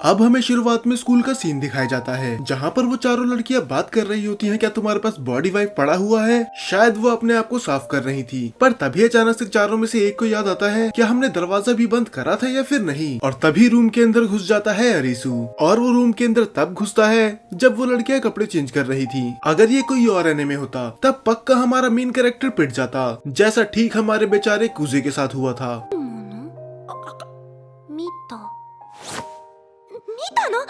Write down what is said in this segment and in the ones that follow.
अब हमें शुरुआत में स्कूल का सीन दिखाया जाता है जहाँ पर वो चारों लड़कियां बात कर रही होती हैं, क्या तुम्हारे पास बॉडी वाइप पड़ा हुआ है। शायद वो अपने आप को साफ कर रही थी, पर तभी अचानक से चारों में से एक को याद आता है क्या हमने दरवाजा भी बंद करा था या फिर नहीं। और तभी रूम के अंदर घुस जाता है अरीसू, और वो रूम के अंदर तब घुसता है जब वो लड़कियां कपड़े चेंज कर रही थी। अगर ये कोई और एनिमे होता तब पक्का हमारा मेन कैरेक्टर पिट जाता, जैसा ठीक हमारे बेचारे कुजे के साथ हुआ था। 見たの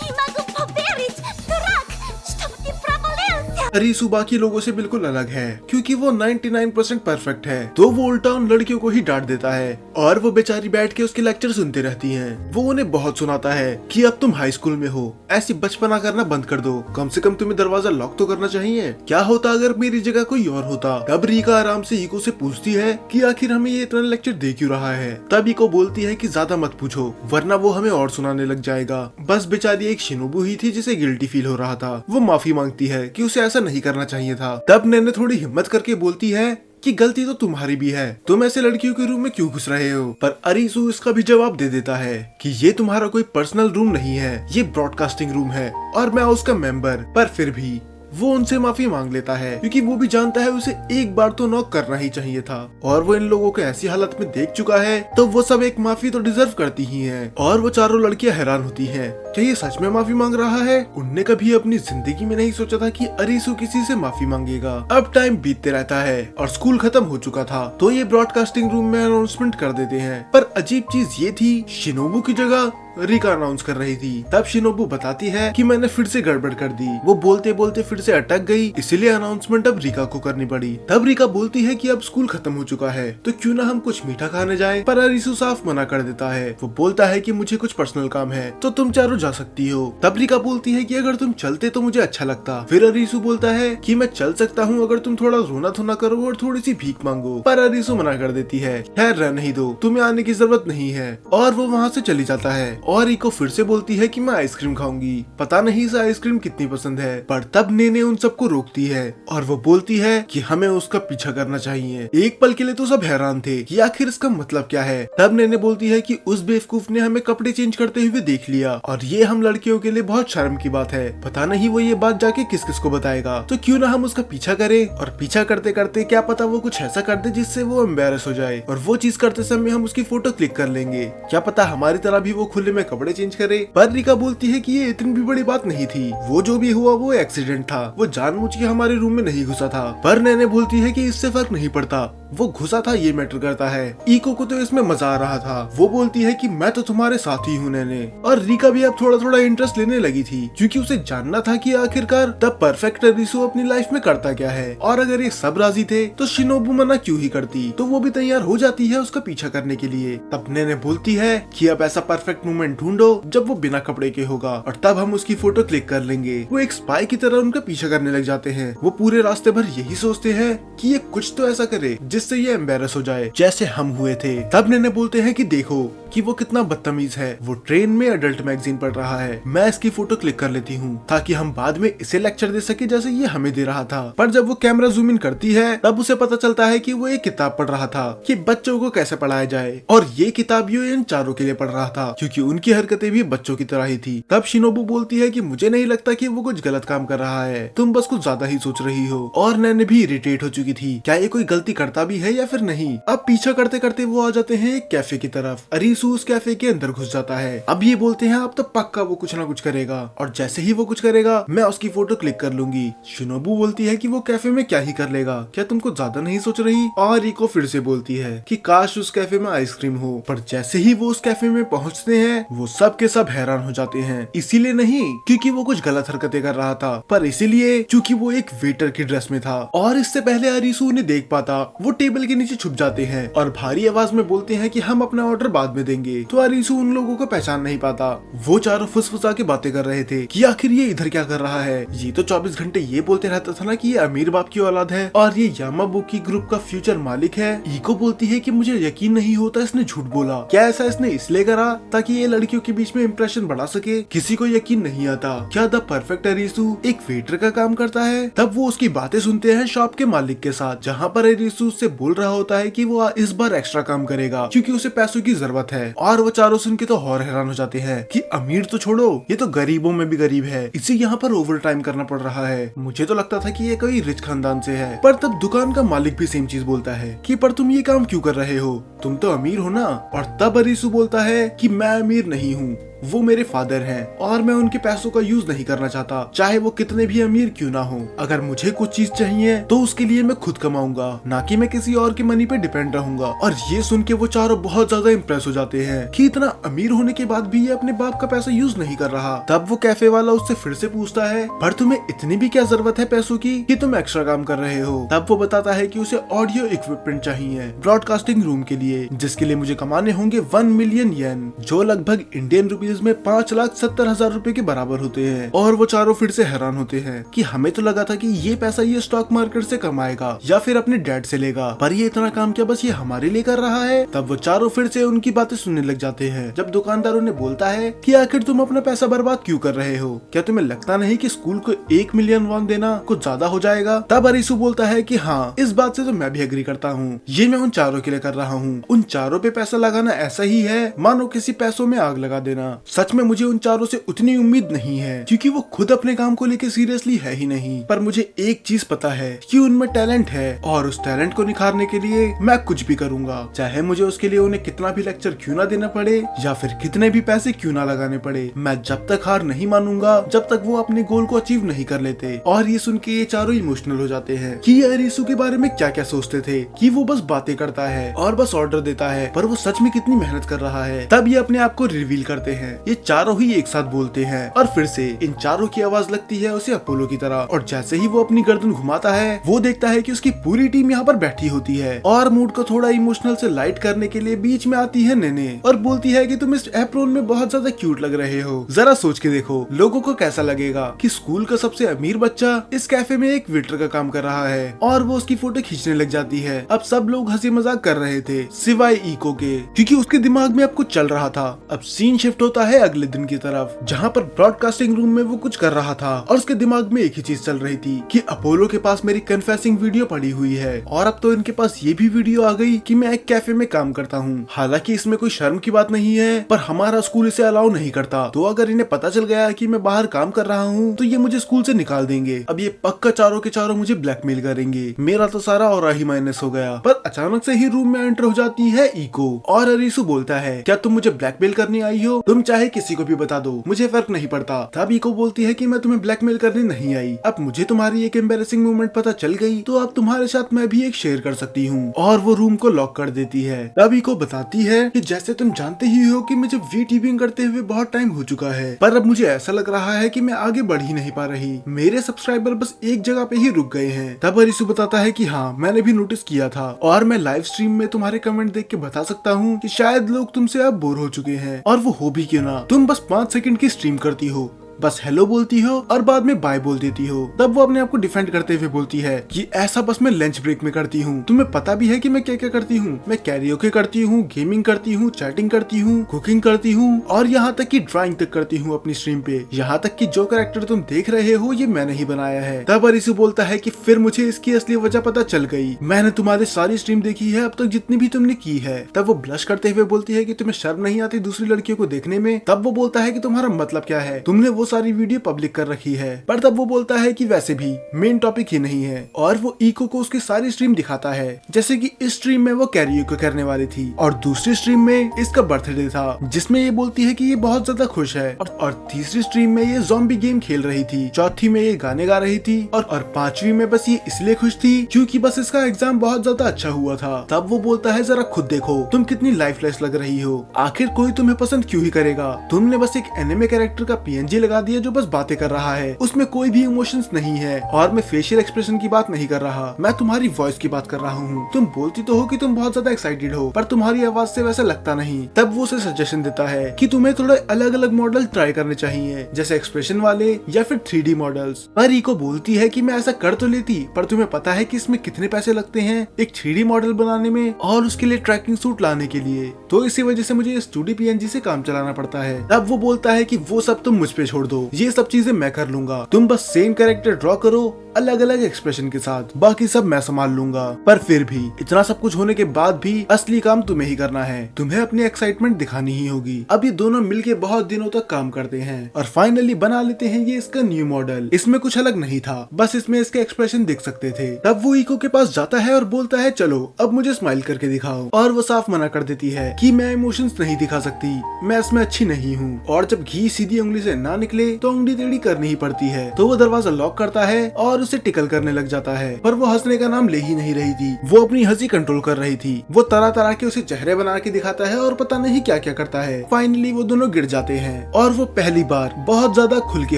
Imago Poverit Drak Stop Pravalência अरीसू बाकी लोगों से बिल्कुल अलग है क्योंकि वो 99% परफेक्ट है, तो वो उल्टा उन लड़कियों को ही डांट देता है और वो बेचारी बैठ के उसके लेक्चर सुनती रहती हैं। वो उन्हें बहुत सुनाता है कि अब तुम हाई स्कूल में हो, ऐसी बचपना करना बंद कर दो, कम से कम तुम्हें दरवाजा लॉक तो करना चाहिए। क्या होता अगर मेरी जगह कोई और होता। तब रीका आराम से इको से पूछती है कि आखिर हमें ये इतना लेक्चर दे क्यों रहा है। तब इको बोलती है कि ज्यादा मत पूछो वरना वो हमें और सुनाने लग जाएगा। बस बेचारी एक शिनोबू ही थी जिसे गिल्टी फील हो रहा था। वो माफी मांगती है कि उसे ऐसा नहीं करना चाहिए था। तब नैने थोड़ी हिम्मत करके बोलती है कि गलती तो तुम्हारी भी है, तुम ऐसे लड़कियों के रूम में क्यों घुस रहे हो। पर अरीसू इसका भी जवाब दे देता है कि ये तुम्हारा कोई पर्सनल रूम नहीं है, ये ब्रॉडकास्टिंग रूम है और मैं उसका मेंबर। पर फिर भी वो उनसे माफी मांग लेता है क्योंकि वो भी जानता है उसे एक बार तो नॉक करना ही चाहिए था, और वो इन लोगों को ऐसी हालत में देख चुका है तो वो सब एक माफी तो डिजर्व करती ही हैं। और वो चारों लड़कियां हैरान होती हैं, क्या ये सच में माफी मांग रहा है। उनने कभी अपनी जिंदगी में नहीं सोचा था कि अरीसू किसी से माफी मांगेगा। अब टाइम बीतते रहता है और स्कूल खत्म हो चुका था, तो ये ब्रॉडकास्टिंग रूम में अनाउंसमेंट कर देते हैं। पर अजीब चीज ये थी, शिनोबू की जगह रीका अनाउंस कर रही थी। तब शिनोबू बताती है कि मैंने फिर से गड़बड़ कर दी, वो बोलते बोलते फिर से अटक गई, इसीलिए अनाउंसमेंट अब रीका को करनी पड़ी। तब रीका बोलती है कि अब स्कूल खत्म हो चुका है तो क्यों ना हम कुछ मीठा खाने जाएं। पर अरीसू साफ मना कर देता है। वो बोलता है कि मुझे कुछ पर्सनल काम है तो तुम चारों जा सकती हो। तब रीका बोलती है कि अगर तुम चलते तो मुझे अच्छा लगता। फिर अरीसू बोलता है कि मैं चल सकता हूँ अगर तुम थोड़ा रोना धोना करो और थोड़ी सी भीख मांगो। पर अरीसू मना कर देती है, खैर रहने ही दो, तुम्हें आने की जरूरत नहीं है। और वो वहाँ से चली जाता है और रीको फिर से बोलती है कि मैं आइसक्रीम खाऊंगी। पता नहीं इसे आइसक्रीम कितनी पसंद है। पर तब नेने उन सबको रोकती है और वो बोलती है कि हमें उसका पीछा करना चाहिए। एक पल के लिए तो सब हैरान थे कि आखिर इसका मतलब क्या है। तब नेने बोलती है कि उस बेवकूफ ने हमें कपड़े चेंज करते हुए देख लिया और ये हम लड़कियों के लिए बहुत शर्म की बात है। पता नहीं वो ये बात जाके किस किस को बताएगा, तो क्यों ना हम उसका पीछा करें। और पीछा करते करते क्या पता वो कुछ ऐसा कर दे जिससे वो एम्बेरस हो जाए, और वो चीज करते समय हम उसकी फोटो क्लिक कर लेंगे। क्या पता हमारी तरह भी वो खुले में कपड़े चेंज करे। पर रीका बोलती है कि ये इतनी भी बड़ी बात नहीं थी, वो जो भी हुआ वो एक्सीडेंट था, वो जानबूझ के हमारे रूम में नहीं घुसा था। पर नैने बोलती है कि इससे फर्क नहीं पड़ता, वो घुसा था ये मैटर करता है। इको को तो इसमें मजा आ रहा था। वो बोलती है कि मैं तो तुम्हारे साथ ही हूँ नैने। और रीका भी अब थोड़ा थोड़ा इंटरेस्ट लेने लगी थी क्योंकि उसे जानना था कि आखिरकार द परफेक्ट अरीसू अपनी लाइफ में करता क्या है। और अगर ये सब राजी थे तो शिनोबू मना क्यों ही करती, तो वो भी तैयार हो जाती है उसका पीछा करने के लिए। तब नैने बोलती है कि अब ऐसा परफेक्ट मोमेंट ढूंढो जब वो बिना कपड़े के होगा और तब हम उसकी फोटो क्लिक कर लेंगे। वो एक स्पाई की तरह उनका पीछा करने लग जाते हैं। वो पूरे रास्ते भर यही सोचते हैं कि ये कुछ तो ऐसा करे जिससे ये एम्बेरस हो जाए जैसे हम हुए थे। तब नैने बोलते हैं कि देखो कि वो कितना बदतमीज है, वो ट्रेन में अडल्ट मैगजीन पढ़ रहा है, मैं इसकी फोटो क्लिक कर लेती हूँ ताकि हम बाद में इसे लेक्चर दे सके जैसे ये हमें दे रहा था। पर जब वो कैमरा जूम इन करती है तब उसे पता चलता है कि वो एक किताब पढ़ रहा था कि बच्चों को कैसे पढ़ाया जाए, और ये किताब ये इन चारों के लिए पढ़ रहा था क्योंकि उनकी हरकतें भी बच्चों की तरह ही थी। तब शिनोबू बोलती है कि मुझे नहीं लगता कि वो कुछ गलत काम कर रहा है, तुम बस कुछ ज्यादा ही सोच रही हो। और नैने भी इरिटेट हो चुकी थी, क्या ये कोई गलती करता भी है या फिर नहीं। अब पीछा करते करते वो आ जाते हैं एक कैफे की तरफ। अरीसू उस कैफे के अंदर घुस जाता है। अब ये बोलते हैं अब तो पक्का वो कुछ ना कुछ करेगा, और जैसे ही वो कुछ करेगा मैं उसकी फोटो क्लिक कर लूंगी। शिनोबू बोलती है कि वो कैफे में क्या ही कर लेगा, क्या तुमको ज्यादा नहीं सोच रही। और रिको फिर से बोलती है कि काश उस कैफे में आइसक्रीम हो। पर जैसे ही वो उस कैफे में पहुंचते हैं वो सब के सब हैरान हो जाते हैं, इसीलिए नहीं क्योंकि वो कुछ गलत हरकतें कर रहा था, पर इसीलिए क्योंकि वो एक वेटर की ड्रेस में था। और इससे पहले अरीसू उन्हें देख पाता वो टेबल के नीचे छुप जाते हैं और भारी आवाज में बोलते हैं कि हम अपना ऑर्डर बाद में देंगे। तो अरीसू उन लोगों को पहचान नहीं पाता। वो चारों फुसफुसा के बातें कर रहे थे कि आखिर ये इधर क्या कर रहा है। ये तो 24 घंटे ये बोलते रहता था ना कि ये अमीर बाप की औलाद है और ये यामाबुकी ग्रुप का फ्यूचर मालिक है। इको बोलती है कि मुझे यकीन नहीं होता इसने झूठ बोला, क्या ऐसा इसने इसलिए करा ताकि ये लड़कियों के बीच में इंप्रेशन बढ़ा सके। किसी को यकीन नहीं आता क्या द परफेक्ट अरीसू एक वेटर का काम करता है। तब वो उसकी बातें सुनते हैं शॉप के मालिक के साथ, जहाँ पर अरीसू उससे बोल रहा होता है कि वो इस बार एक्स्ट्रा काम करेगा क्योंकि उसे पैसों की जरूरत है। है और वो चारों सुन के तो और हैरान हो जाते हैं कि अमीर तो छोड़ो, ये तो गरीबों में भी गरीब है, इसे यहाँ पर ओवर टाइम करना पड़ रहा है। मुझे तो लगता था कि ये कोई रिच खानदान से है। पर तब दुकान का मालिक भी सेम चीज बोलता है कि पर तुम ये काम क्यों कर रहे हो, तुम तो अमीर हो ना। और तब अरीसू बोलता है कि मैं अमीर नहीं हूँ, वो मेरे फादर हैं और मैं उनके पैसों का यूज नहीं करना चाहता, चाहे वो कितने भी अमीर क्यों ना हो। अगर मुझे कुछ चीज चाहिए तो उसके लिए मैं खुद कमाऊंगा, ना कि मैं किसी और की मनी पे डिपेंड रहूंगा। और ये सुन के वो चारों बहुत ज्यादा इम्प्रेस हो जाते हैं कि इतना अमीर होने के बाद भी ये अपने बाप का पैसा यूज नहीं कर रहा। तब वो कैफे वाला उससे फिर से पूछता है, पर तुम्हें इतनी भी क्या जरूरत है पैसों की कि तुम एक्स्ट्रा काम कर रहे हो। तब वो बताता है कि उसे ऑडियो इक्विपमेंट चाहिए ब्रॉडकास्टिंग रूम के लिए, जिसके लिए मुझे कमाने होंगे 1 मिलियन येन, जो लगभग इंडियन रुपीज में 5,70,000 रुपए के बराबर होते हैं। और वो चारों फिर से हैरान होते हैं कि हमें तो लगा था कि ये पैसा ये स्टॉक मार्केट से कमाएगा या फिर अपने डैड से लेगा, पर ये इतना काम क्या बस ये हमारे लिए कर रहा है। तब वो चारों फिर से उनकी बातें सुनने लग जाते हैं जब दुकानदार उन्हें बोलता है कि आखिर तुम अपना पैसा बर्बाद क्यों कर रहे हो, क्या तुम्हें लगता नहीं कि स्कूल को 1 मिलियन वॉन देना कुछ ज्यादा हो जाएगा। तब अरीसू बोलता है कि हाँ, इस बात से तो मैं भी एग्री करता हूँ, ये मैं उन चारों के लिए कर रहा हूँ। उन चारों पे पैसा लगाना ऐसा ही है मानो किसी पैसों में आग लगा देना। सच में मुझे उन चारों से उतनी उम्मीद नहीं है क्योंकि वो खुद अपने काम को लेके सीरियसली है ही नहीं। पर मुझे एक चीज पता है कि उनमें टैलेंट है और उस टैलेंट को निखारने के लिए मैं कुछ भी करूंगा, चाहे मुझे उसके लिए उन्हें कितना भी लेक्चर क्यों ना देना पड़े या फिर कितने भी पैसे क्यों ना लगाने पड़े। मैं जब तक हार नहीं मानूंगा जब तक वो अपने गोल को अचीव नहीं कर लेते। और ये सुन के ये चारों इमोशनल हो जाते हैं कि ये अरीसू के बारे में क्या क्या सोचते थे कि वो बस बातें करता है और बस ऑर्डर देता है, पर वो सच में कितनी मेहनत कर रहा है। तब ये अपने आप को रिवील करते हैं। ये चारों ही एक साथ बोलते हैं और फिर से इन चारों की आवाज लगती है उसे अपोलो की तरह। और जैसे ही वो अपनी गर्दन घुमाता है वो देखता है कि उसकी पूरी टीम यहाँ पर बैठी होती है और मूड को थोड़ा इमोशनल से लाइट करने के लिए बीच में आती है नेने और बोलती है कि तुम इस एप्रोन में बहुत ज्यादा क्यूट लग रहे हो। जरा सोच के देखो लोगों को कैसा लगेगा कि स्कूल का सबसे अमीर बच्चा इस कैफे में एक वेटर का काम कर रहा है और वो उसकी फोटो खींचने लग जाती है। अब सब लोग हंसी मजाक कर रहे थे सिवाय ईको के, क्योंकि उसके दिमाग में अब कुछ चल रहा था। अब सीन शिफ्ट होता है अगले दिन की तरफ जहाँ पर ब्रॉडकास्टिंग रूम में वो कुछ कर रहा था और उसके दिमाग में एक ही चीज चल रही थी कि अपोलो के पास मेरी कन्फेसिंग वीडियो पड़ी हुई है और अब तो इनके पास ये भी वीडियो आ गई कि मैं एक कैफे में काम करता हूँ। हालांकि इसमें कोई शर्म की बात नहीं है, पर हमारा स्कूल इसे अलाउ नहीं करता, तो अगर इन्हें पता चल गया कि मैं बाहर काम कर रहा हूँ तो ये मुझे स्कूल से निकाल देंगे। अब ये पक्का चारों के चारों मुझे ब्लैकमेल करेंगे। मेरा तो सारा और ही माइनस हो गया। पर अचानक से ही रूम में एंटर हो जाती है ईको और अरीसू बोलता है, क्या तुम मुझे ब्लैकमेल करने आई हो? तुम चाहे किसी को भी बता दो, मुझे फर्क नहीं पड़ता। तब ईको बोलती है कि मैं तुम्हें ब्लैकमेल करने नहीं आई, अब मुझे तुम्हारी एक एम्बैरेसिंग मोमेंट पता चल गई तो अब तुम्हारे साथ मैं भी एक शेयर कर सकती हूँ। और वो रूम को लॉक कर देती है। तब ईको बताती है कि जैसे तुम जानते ही हो कि मुझे वीटीविंग करते हुए बहुत टाइम हो चुका है, पर अब मुझे ऐसा लग रहा है कि मैं आगे बढ़ ही नहीं पा रही, मेरे सब्सक्राइबर बस एक जगह पे ही रुक गए हैं। तब अरीसू बताता है कि हाँ, मैंने भी नोटिस किया था और मैं लाइव स्ट्रीम में तुम्हारे कमेंट देख के बता सकता हूँ कि शायद लोग तुमसे अब बोर हो चुके हैं, और वो हो भी क्यों ना, तुम बस 5 सेकंड की स्ट्रीम करती हो, बस हेलो बोलती हो और बाद में बाय बोल देती हो। तब वो अपने आप को डिफेंड करते हुए बोलती है कि ऐसा बस मैं लंच ब्रेक में करती हूँ, तुम्हें पता भी है कि मैं क्या क्या करती हूँ, मैं कैरियोके करती हूँ, गेमिंग करती हूँ, चैटिंग करती हूँ, कुकिंग करती हूँ और यहाँ तक कि ड्राइंग तक करती हूँ अपनी स्ट्रीम पे, यहाँ तक कि जो कैरेक्टर तुम देख रहे हो ये मैंने ही बनाया है। तब अरीसू बोलता है कि फिर मुझे इसकी असली वजह पता चल गई, मैंने तुम्हारी सारी स्ट्रीम देखी है अब तक जितनी भी तुमने की है। तब वो ब्लश करते हुए बोलती है कि तुम्हें शर्म नहीं आती दूसरी लड़कियों को देखने में? तब वो बोलता है कि तुम्हारा मतलब क्या है, तुमने वो सारी वीडियो पब्लिक कर रखी है। पर तब वो बोलता है कि वैसे भी मेन टॉपिक ही नहीं है, और वो ईको को उसकी सारी स्ट्रीम दिखाता है, जैसे कि इस स्ट्रीम में वो कैरियोके करने वाली थी और दूसरी स्ट्रीम में इसका बर्थडे था जिसमें ये बोलती है कि ये बहुत ज्यादा खुश है, और तीसरी स्ट्रीम में ये ज़ॉम्बी गेम खेल रही थी, चौथी में ये गाने गा रही थी और पांचवी में बस ये इसलिए खुश थी क्योंकि बस इसका एग्जाम बहुत ज्यादा अच्छा हुआ था। तब वो बोलता है जरा खुद देखो तुम कितनी लाइफलेस लग रही हो, आखिर कोई तुम्हें पसंद क्यों ही करेगा, तुमने बस एक एनिमे कैरेक्टर का पीएनजी लगा दिया जो बस बातें कर रहा है, उसमें कोई भी इमोशंस नहीं है, और मैं फेशियल एक्सप्रेशन की बात नहीं कर रहा, मैं तुम्हारी वॉइस की बात कर रहा हूँ। तुम बोलती तो हो कि तुम बहुत ज्यादा एक्साइटेड हो, पर तुम्हारी आवाज से वैसा लगता नहीं। तब वो उसे सजेशन देता है कि तुम्हें थोड़े अलग अलग मॉडल ट्राई करने चाहिए, जैसे एक्सप्रेशन वाले या फिर 3D मॉडल्स। पर ईको बोलती है कि मैं ऐसा कर तो लेती, पर तुम्हें पता है कि इसमें कितने पैसे लगते हैं एक 3D मॉडल बनाने में और उसके लिए ट्रैकिंग सूट लाने के लिए, तो इसी वजह से मुझे इस 2D PNG से काम चलाना पड़ता है। तब वो बोलता है कि वो सब तुम मुझ पे छोड़ दो, ये सब चीजें मैं कर लूंगा, तुम बस सेम कैरेक्टर ड्रॉ करो अलग अलग एक्सप्रेशन के साथ, बाकी सब मैं संभाल लूंगा। पर फिर भी इतना सब कुछ होने के बाद भी असली काम तुम्हें ही करना है, तुम्हें अपनी एक्साइटमेंट दिखानी ही होगी। अब ये दोनों मिलके बहुत दिनों तक काम करते हैं और फाइनली बना लेते हैं ये इसका न्यू मॉडल। इसमें कुछ अलग नहीं था, बस इसमें इसके एक्सप्रेशन दिख सकते थे। तब वो इको के पास जाता है और बोलता है चलो अब मुझे स्माइल करके दिखाओ, और वो साफ मना कर देती है कि मैं इमोशंस नहीं दिखा सकती, मैं इसमें अच्छी नहीं हूँ। और जब घी सीधी उंगली से ना निकले तो उंगली टेढ़ी करनी ही पड़ती है। तो वो दरवाजा लॉक करता है और उसे टिकल करने लग जाता है, पर वो हंसने का नाम ले ही नहीं रही थी। वो अपनी हंसी कंट्रोल कर रही थी। वो तरह तरह के उसे चेहरे बना के दिखाता है और पता नहीं क्या क्या करता है। फाइनली वो दोनों गिर जाते हैं और वो पहली बार बहुत ज्यादा खुल के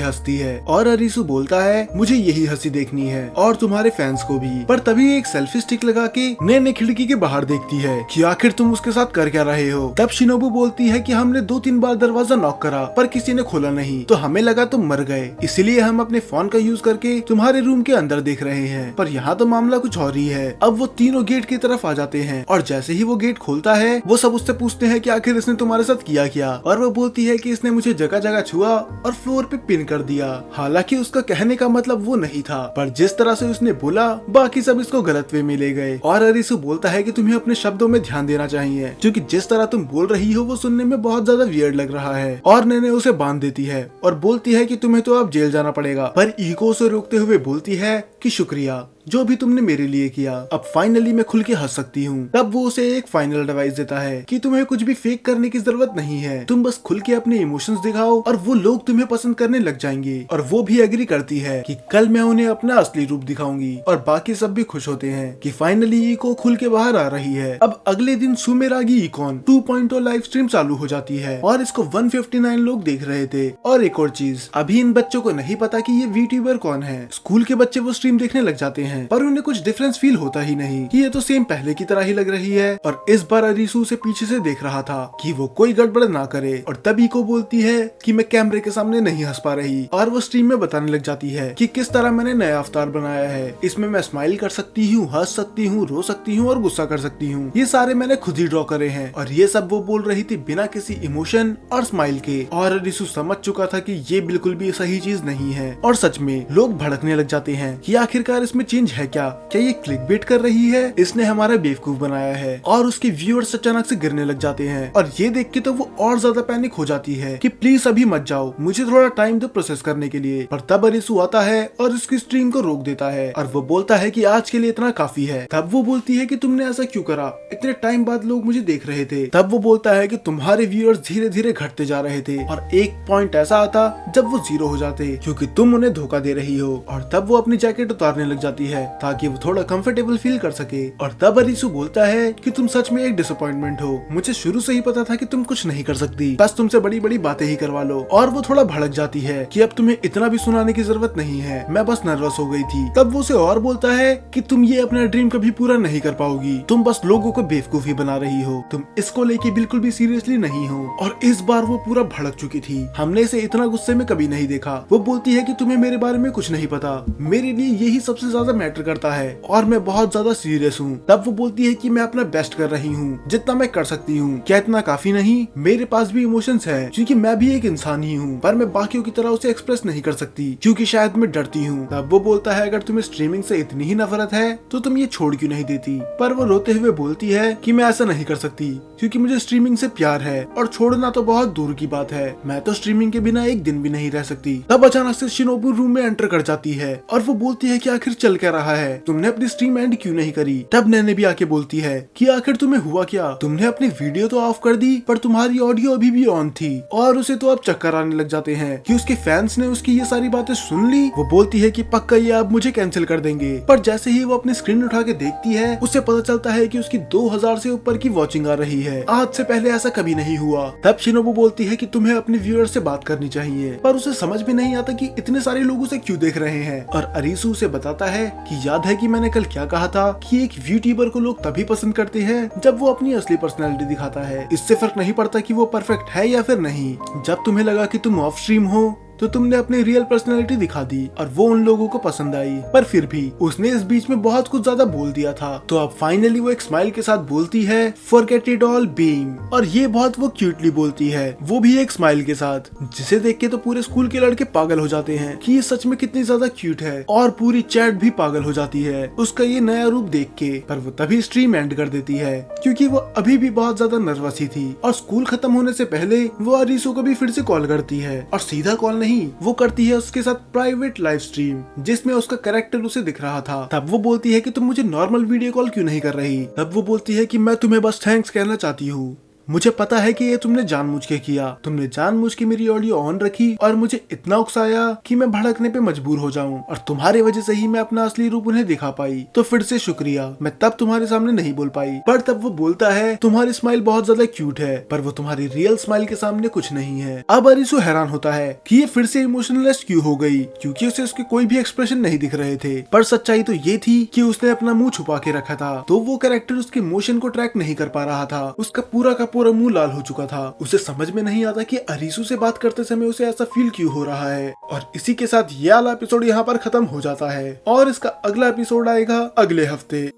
हंसती है। और अरीसू बोलता है मुझे यही हंसी देखनी है और तुम्हारे फैंस को भी। पर तभी एक सेल्फी स्टिक लगा के ने खिड़की के बाहर देखती है कि आखिर तुम उसके साथ कर क्या रहे हो। तब शिनोबू बोलती है कि हमने 2-3 बार दरवाजा नॉक करा पर किसी ने खोला नहीं, तो हमें लगा तुम मर गए, इसलिए हम अपने फोन का यूज करके तुम्हारे रूम के अंदर देख रहे हैं। पर यहाँ तो मामला कुछ और ही है। अब वो तीनों गेट की तरफ आ जाते हैं और जैसे ही वो गेट खोलता है वो सब उससे पूछते हैं कि आखिर इसने तुम्हारे साथ किया क्या। और वो बोलती है कि इसने मुझे जगह जगह छुआ और फ्लोर पे पिन कर दिया। हालांकि उसका कहने का मतलब वो नहीं था, पर जिस तरह से उसने बोला बाकी सब इसको गलत वे में ले गए। और अरीसू बोलता है कि तुम्हें अपने शब्दों में ध्यान देना चाहिए, क्योंकि जिस तरह तुम बोल रही हो वो सुनने में बहुत ज्यादा वियर्ड लग रहा है। और ने उसे बांध देती है और बोलती है कि तुम्हें तो अब जेल जाना पड़ेगा। पर ईको उसे रोकते हुए बोलती है कि शुक्रिया जो भी तुमने मेरे लिए किया, अब फाइनली मैं खुल के हंस सकती हूँ। तब वो उसे एक फाइनल एडवाइस देता है कि तुम्हें कुछ भी फेक करने की जरूरत नहीं है, तुम बस खुल के अपने इमोशंस दिखाओ और वो लोग तुम्हें पसंद करने लग जाएंगे। और वो भी एग्री करती है कि कल मैं उन्हें अपना असली रूप दिखाऊंगी। और बाकी सब भी खुश होते हैं कि फाइनली इको खुल के बाहर आ रही है। अब अगले दिन सुमेरागी इकॉन 2.0 लाइव स्ट्रीम चालू हो जाती है और इसको 159 लोग देख रहे थे। और एक और चीज, अभी इन बच्चों को नहीं पता कि ये वीट्यूबर कौन है। स्कूल के बच्चे वो स्ट्रीम देखने लग जाते हैं पर उन्हें कुछ डिफरेंस फील होता ही नहीं कि ये तो सेम पहले की तरह ही लग रही है। और इस बार अरीसू उसे पीछे से देख रहा था कि वो कोई गड़बड़ ना करे। और तभी को बोलती है कि मैं कैमरे के सामने नहीं हंस पा रही, और वो स्ट्रीम में बताने लग जाती है कि किस तरह मैंने नया अवतार बनाया है। इसमें मैं स्माइल कर सकती हूँ, हंस सकती हूँ, रो सकती हूँ और गुस्सा कर सकती हूँ। ये सारे मैंने खुद ही ड्रॉ करे हैं। और ये सब वो बोल रही थी बिना किसी इमोशन और स्माइल के। और अरीसू समझ चुका था कि ये बिल्कुल भी सही चीज नहीं है। और सच में लोग भड़कने लग जाते हैं कि आखिरकार इसमें चेंज है क्या ये क्लिकबेट कर रही है, इसने हमारा बेवकूफ बनाया है। और उसके व्यूअर्स अचानक से गिरने लग जाते हैं। और ये देख के तो वो और ज्यादा पैनिक हो जाती है कि प्लीज अभी मत जाओ, मुझे थोड़ा टाइम दो प्रोसेस करने के लिए। पर तब अरीसू आता है और उसकी स्ट्रीम को रोक देता है और वो बोलता है कि आज के लिए इतना काफी है। तब वो बोलती है कि तुमने ऐसा क्यों करा, इतने टाइम बाद लोग मुझे देख रहे थे। तब वो बोलता है कि तुम्हारे व्यूअर्स धीरे धीरे घटते जा रहे थे और एक पॉइंट ऐसा आता जब वो 0 हो जाते क्योंकि तुम उन्हें धोखा दे रही हो। और तब वो अपनी जैकेट उतारने लग जाती है ताकि वो थोड़ा कंफर्टेबल फील कर सके। और तब अरीसू बोलता है कि तुम सच में एक डिसअपॉइंटमेंट हो, मुझे शुरू से ही पता था कि तुम कुछ नहीं कर सकती, बस तुमसे बड़ी बड़ी बातें ही करवा लो। और वो थोड़ा भड़क जाती है कि अब तुम्हें इतना भी सुनाने की जरूरत नहीं है, मैं बस नर्वस हो गई थी। तब वो उसे और बोलता है कि तुम ये अपना ड्रीम कभी पूरा नहीं कर पाओगी, तुम बस लोगों को बेवकूफी बना रही हो, तुम इसको लेके बिल्कुल भी सीरियसली नहीं हो। और इस बार वो पूरा भड़क चुकी थी, हमने इसे इतना गुस्से में कभी नहीं देखा। वो बोलती है कि तुम्हें मेरे बारे में कुछ नहीं पता, मेरे लिए यही सबसे ज्यादा मैटर करता है और मैं बहुत ज्यादा सीरियस हूँ। तब वो बोलती है कि मैं अपना बेस्ट कर रही हूँ, जितना मैं कर सकती हूँ, क्या इतना काफी नहीं, मेरे पास भी इमोशंस है क्योंकि मैं भी एक इंसान ही हूँ, पर मैं बाकियों की तरह उसे एक्सप्रेस नहीं कर सकती क्योंकि शायद मैं डरती हूँ। तब वो बोलता है अगर तुम्हें स्ट्रीमिंग से इतनी ही नफरत है तो तुम ये छोड़ क्यों नहीं देती। पर वो रोते हुए बोलती है कि मैं ऐसा नहीं कर सकती क्योंकि मुझे स्ट्रीमिंग से प्यार है और छोड़ना तो बहुत दूर की बात है, मैं तो स्ट्रीमिंग के बिना एक दिन भी नहीं रह सकती। तब अचानक से शिनोबू रूम में एंटर कर जाती है और वो बोलती है कि आखिर चल क्या रहा है, तुमने अपनी स्ट्रीम एंड क्यों नहीं करी। तब नैने भी आके बोलती है कि आखिर तुम्हें हुआ क्या, तुमने अपनी वीडियो तो ऑफ कर दी पर तुम्हारी ऑडियो अभी भी ऑन थी। और उसे तो अब चक्कर आने लग जाते हैं कि उसके फैंस ने उसकी ये सारी बातें सुन ली। वो बोलती है कि पक्का ये अब मुझे कैंसिल कर देंगे, पर जैसे ही वो अपनी स्क्रीन उठा के देखती है उसे पता चलता है कि उसकी 2000 से ऊपर की वॉचिंग आ रही है। आज से पहले ऐसा कभी नहीं हुआ। तब शिनोबू बोलती है कि तुम्हें अपने व्यूअर से बात करनी चाहिए, पर उसे समझ में नहीं आता कि इतने सारे लोग उसे क्यों देख रहे हैं। और अरीसू उसे बताता है कि याद है कि मैंने कल क्या कहा था कि एक यूट्यूबर को लोग तभी पसंद करते हैं जब वो अपनी असली पर्सनैलिटी दिखाता है, इससे फर्क नहीं पड़ता कि वो परफेक्ट है या फिर नहीं। जब तुम्हें लगा कि तुम ऑफ स्ट्रीम हो तो तुमने अपनी रियल पर्सनैलिटी दिखा दी और वो उन लोगों को पसंद आई, पर फिर भी उसने इस बीच में बहुत कुछ ज्यादा बोल दिया था। तो अब फाइनली वो एक स्माइल के साथ बोलती है फॉरगेट इट ऑल बीइंग, और ये बहुत वो क्यूटली बोलती है, वो भी एक स्माइल के साथ, जिसे देख के तो पूरे स्कूल के लड़के पागल हो जाते हैं कि ये सच में कितनी ज्यादा क्यूट है, और पूरी चैट भी पागल हो जाती है उसका ये नया रूप देख के। पर वो तभी स्ट्रीम एंड कर देती है क्योंकि वो अभी भी बहुत ज्यादा नर्वस ही थी, और स्कूल खत्म होने से पहले वो अरीसो को भी फिर से कॉल करती है, और सीधा कॉल नहीं, वो करती है उसके साथ प्राइवेट लाइव स्ट्रीम जिसमें उसका कैरेक्टर उसे दिख रहा था। तब वो बोलती है कि तुम मुझे नॉर्मल वीडियो कॉल क्यों नहीं कर रही। तब वो बोलती है कि मैं तुम्हें बस थैंक्स कहना चाहती हूँ, मुझे पता है कि ये तुमने जानबूझ के किया, तुमने जानबूझ के मेरी ऑडियो ऑन रखी और मुझे इतना उकसाया कि मैं भड़कने पे मजबूर हो जाऊं, और तुम्हारे वजह से ही मैं अपना असली रूप उन्हें दिखा पाई, तो फिर से शुक्रिया। मैं तब तुम्हारे सामने नहीं बोल पाई। पर तब वो बोलता है तुम्हारी स्माइल बहुत ज्यादा क्यूट है, पर वो तुम्हारी रियल स्माइल के सामने कुछ नहीं है। अब अरीसो हैरान होता है कि ये फिर से इमोशनलेस क्यों हो गई, क्योंकि उसे उसके कोई भी एक्सप्रेशन नहीं दिख रहे थे। पर सच्चाई तो ये थी कि उसने अपना मुंह छुपा के रखा था, तो वो कैरेक्टर उसके इमोशन को ट्रैक नहीं कर पा रहा था। उसका पूरा का पूरा मुंह लाल हो चुका था। उसे समझ में नहीं आता कि अरीसो से बात करते समय उसे ऐसा फील क्यों हो रहा है। और इसी के साथ ये वाला एपिसोड यहाँ पर खत्म हो जाता है, और इसका अगला एपिसोड आएगा अगले हफ्ते।